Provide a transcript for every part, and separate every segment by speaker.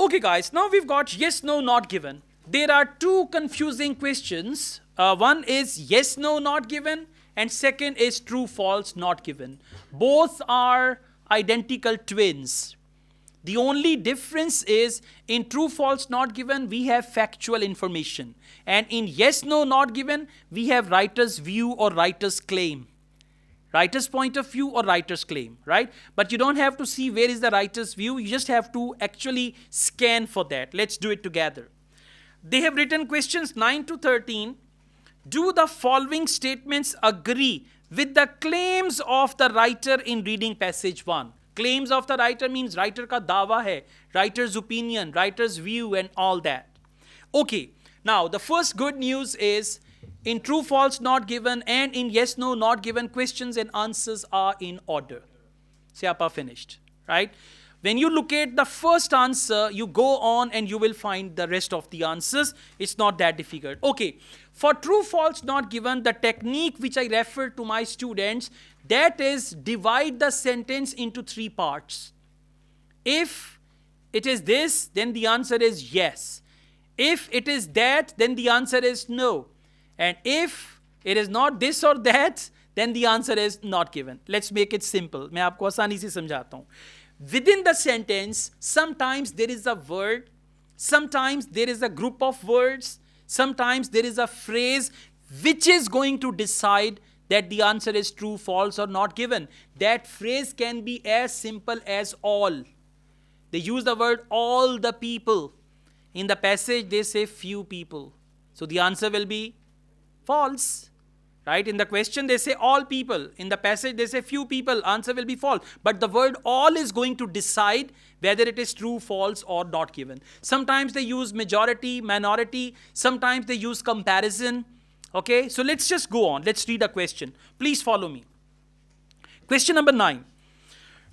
Speaker 1: Okay, guys, now we've got yes, no, not given. There are two confusing questions. One is yes, no, not given, and second is true, false, not given. Both are identical twins. The only difference is in true, false, not given, we have factual information. And in yes, no, not given, we have writer's view or writer's claim. Writer's point of view or writer's claim, right? But you don't have to see where is the writer's view. You just have to actually scan for that. Let's do it together. They have written questions 9 to 13. Do the following statements agree with the claims of the writer in reading passage 1? Claims of the writer means writer ka dawa hai, writer's opinion, writer's view and all that. Okay, now the first good news is in true, false, not given and in yes, no, not given, questions and answers are in order. Siapa finished, right? When you look at the first answer, you go on and you will find the rest of the answers. It's not that difficult. Okay, for true, false, not given, the technique which I refer to my students, that is divide the sentence into 3 parts. If it is this, then the answer is yes. If it is that, then the answer is no. And if it is not this or that, then the answer is not given. Let's make it simple. मैं आपको आसानी से समझाता हूँ. Within the sentence, sometimes there is a word, sometimes there is a group of words, sometimes there is a phrase which is going to decide that the answer is true, false or not given. That phrase can be as simple as all. They use the word all the people. In the passage, they say few people. So the answer will be false. Right? In the question, they say all people. In the passage, they say few people. Answer will be false. But the word all is going to decide whether it is true, false, or not given. Sometimes they use majority, minority. Sometimes they use comparison. Okay? So let's just go on. Let's read a question. Please follow me. Question number 9.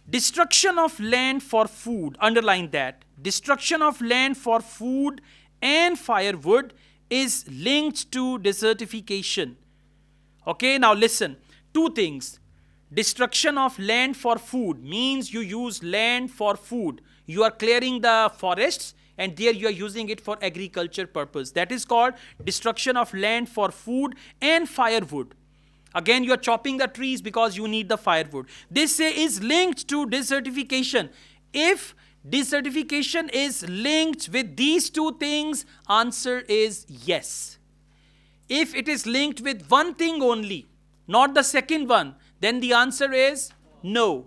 Speaker 1: Destruction of land for food. Underline that. Destruction of land for food and firewood is linked to desertification. Okay, now listen. 2 things. Destruction of land for food means you use land for food. You are clearing the forests and there you are using it for agriculture purpose. That is called destruction of land for food and firewood. Again, you are chopping the trees because you need the firewood. This say is linked to desertification. If desertification is linked with these 2 things, answer is yes. If it is linked with one thing only, not the second one, then the answer is no.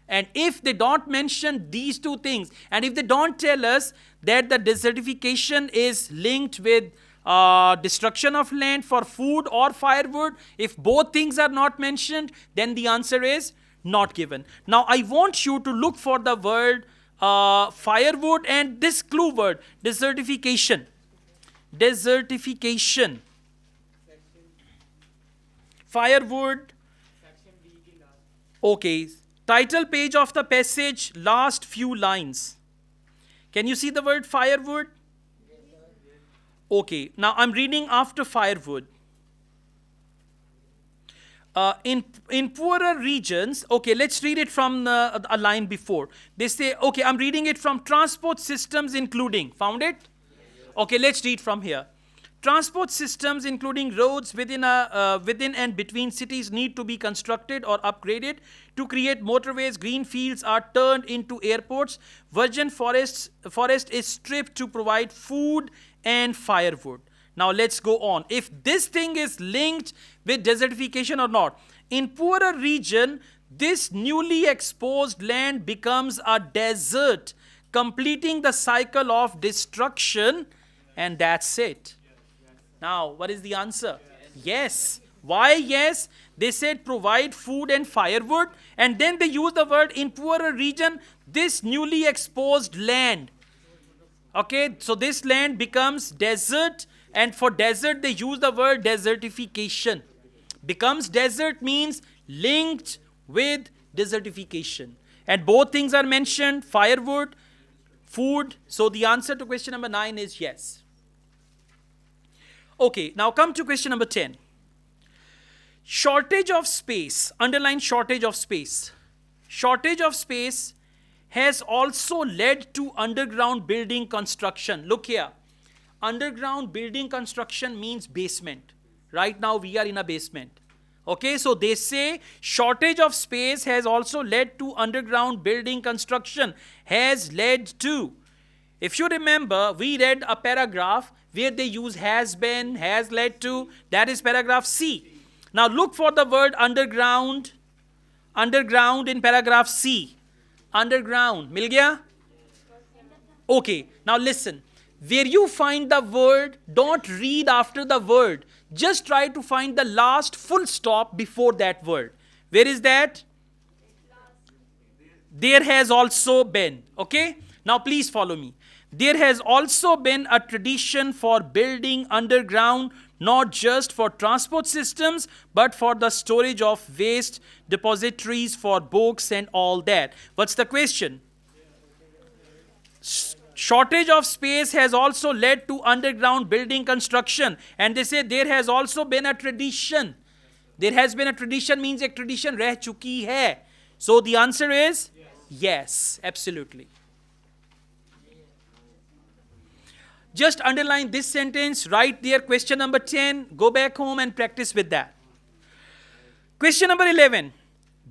Speaker 1: And if they don't mention these 2 things, and if they don't tell us that the desertification is linked with destruction of land for food or firewood, if both things are not mentioned, then the answer is not given. Now, I want you to look for the word firewood and this clue word, desertification. Desertification. Firewood. Okay. Title page of the passage, last few lines. Can you see the word firewood? Okay. Now I'm reading after firewood. In poorer regions, okay, let's read it from a line before. They say, okay, I'm reading it from transport systems including. Found it? Okay, let's read from here. Transport systems including roads within and between cities need to be constructed or upgraded to create motorways. Green fields are turned into airports. Virgin forest is stripped to provide food and firewood. Now let's go on. If this thing is linked with desertification or not. In poorer region, this newly exposed land becomes a desert, completing the cycle of destruction, and that's it. Now, what is the answer? Yes. Why yes? They said provide food and firewood, and then they use the word in poorer region, this newly exposed land. Okay, so this land becomes desert, and for desert they use the word desertification. Becomes desert means linked with desertification. And both things are mentioned, firewood, food. So the answer to question number 9 is yes. Okay, now come to question number 10. Shortage of space. Underline shortage of space. Shortage of space has also led to underground building construction. Look here. Underground building construction means basement. Right now we are in a basement. Okay, so they say shortage of space has also led to underground building construction. Has led to. If you remember, we read a paragraph where they use has been, has led to. That is paragraph C. Now look for the word underground. Underground in paragraph C. Underground. Mil gaya? Okay, now listen. Where you find the word, don't read after the word. Just try to find the last full stop before that word. Where is that? There has also been. Okay? Now please follow me. There has also been a tradition for building underground, not just for transport systems, but for the storage of waste, depositories for books and all that. What's the question? Shortage of space has also led to underground building construction. And they say there has also been a tradition. There has been a tradition means a tradition reh chuki hai. So the answer is yes, absolutely. Just underline this sentence right there, question number 10. Go back home and practice with that. Question number 11.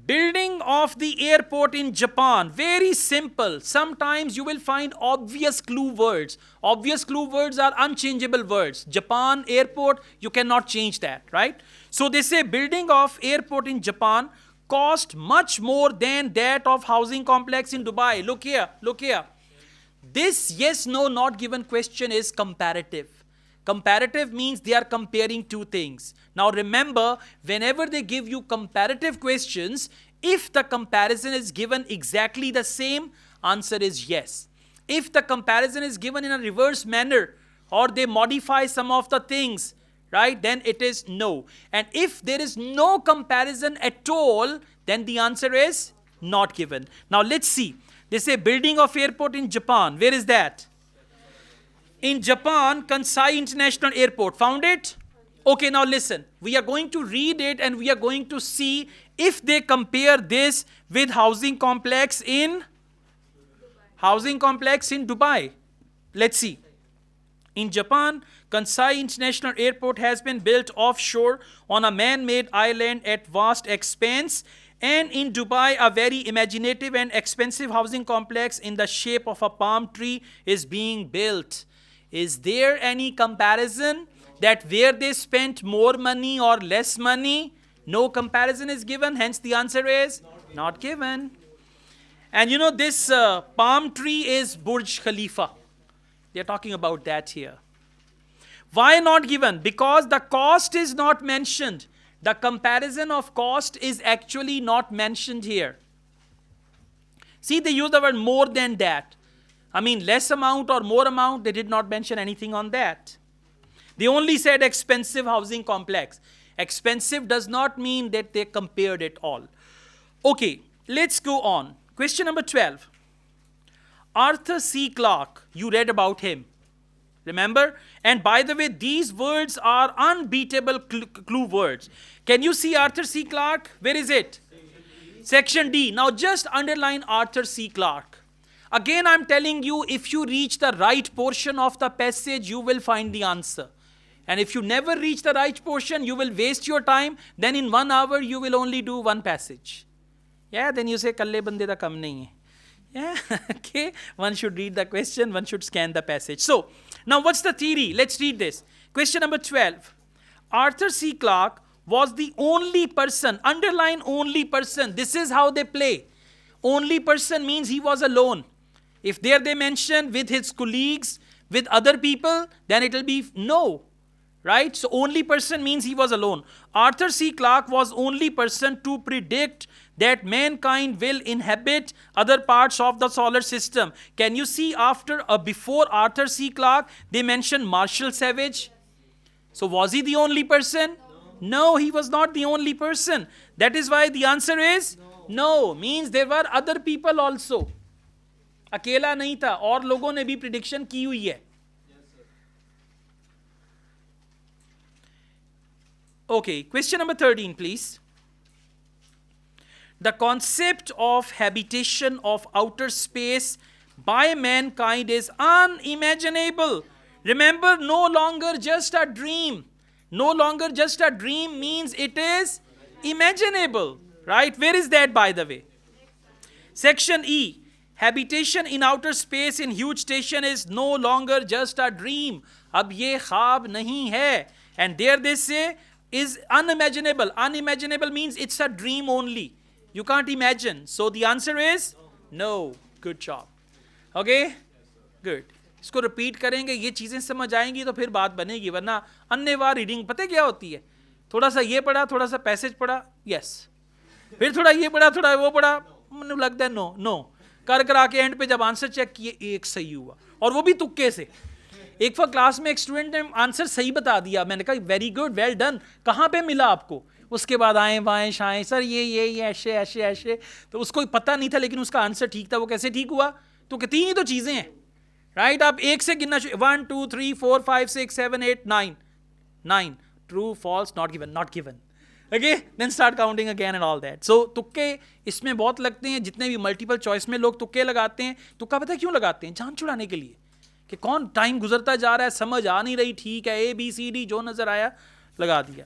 Speaker 1: Building of the airport in Japan. Very simple. Sometimes you will find obvious clue words. Obvious clue words are unchangeable words. Japan, airport, you cannot change that, right? So they say building of airport in Japan cost much more than that of housing complex in Dubai. Look here, look here. This yes, no, not given question is comparative. Comparative means they are comparing two things. Now remember, whenever they give you comparative questions, if the comparison is given exactly the same, answer is yes. If the comparison is given in a reverse manner, or they modify some of the things, right, then it is no. And if there is no comparison at all, then the answer is not given. Now let's see. They say building of airport in Japan. Where is that? In Japan, Kansai International Airport. Found it? Okay, now listen. We are going to read it and we are going to see if they compare this with housing complex in Dubai. Let's see. In Japan, Kansai International Airport has been built offshore on a man-made island at vast expense. And in Dubai, a very imaginative and expensive housing complex in the shape of a palm tree is being built. Is there any comparison that where they spent more money or less money? No comparison is given, hence the answer is not given. And you know this palm tree is Burj Khalifa. They're talking about that here. Why not given? Because the cost is not mentioned. The comparison of cost is actually not mentioned here. See, they use the word more than that. I mean, less amount or more amount, they did not mention anything on that. They only said expensive housing complex. Expensive does not mean that they compared it all. Okay, let's go on. Question number 12. Arthur C. Clarke, you read about him. Remember? And by the way, these words are unbeatable clue words. Can you see Arthur C. Clarke? Where is it? Section D. Now just underline Arthur C. Clarke. Again, I'm telling you, if you reach the right portion of the passage, you will find the answer. And if you never reach the right portion, you will waste your time. Then in 1 hour, you will only do one passage. Yeah, then you say, kalle bande da kam nahi hai. Yeah, okay. One should read the question, one should scan the passage. So, now what's the theory? Let's read this. Question number 12. Arthur C. Clarke was the only person, underline only person. This is how they play. Only person means he was alone. If there they mention with his colleagues, with other people, then it will be no. Right? So only person means he was alone. Arthur C. Clarke was only person to predict that mankind will inhabit other parts of the solar system. Can you see after before Arthur C. Clarke, they mentioned Marshall Savage? So was he the only person? No, he was not the only person. That is why the answer is no. Means there were other people also. अकेला नहीं था और लोगों ने भी prediction की हुई है. Okay, question number 13, please. The concept of habitation of outer space by mankind is unimaginable. Remember, no longer just a dream. No longer just a dream means it is imaginable, right? Where is that, by the way? Section E. Habitation in outer space in huge station is no longer just a dream. अब ये ख्वाब नहीं है. And there they say is unimaginable. Unimaginable means it's a dream only. You can't imagine. So the answer is no. Good job. Okay? Good. इसको repeat करेंगे, ये चीज़ें समझ आएंगी तो फिर बात बनेगी, वरना अन्यवार रीडिंग पता क्या होती है? थोड़ा सा ये पढ़ा, थोड़ा सा पैसेज पढ़ा, यस, फिर थोड़ा ये पढ़ा, थोड़ा वो पढ़ा, मुझे लगता है नो नो, कर कर आके एंड पे जब आंसर चेक किए एक सही हुआ, और वो भी तुक्के से. एक बार क्लास में एक स्टूडेंट ने आंसर सही बता दिया, मैंने कहा वेरी गुड, वेल डन, कहाँ पे मिला आपको? उसके बाद आए बाएं शाएं, सर ये ऐसे ऐसे ऐसे, तो उसको पता नहीं था लेकिन उसका आंसर ठीक था. वो कैसे ठीक हुआ? तो तीन ही तो चीज़ें हैं, राइट? आप एक से गिनना, 1 2 3 4 5 6 7 8 9 true false not given, not given. Okay, then start counting again and all that. So तुक्के इसमें बहुत लगते हैं. जितने भी मल्टीपल चॉइस में लोग तुक्के लगाते हैं, तुक्का पता है क्यों लगाते हैं? जान छुड़ाने के लिए, कि कौन टाइम गुजरता जा रहा है, समझ आ नहीं रही, ठीक है, A B C D जो नजर आया लगा दिया.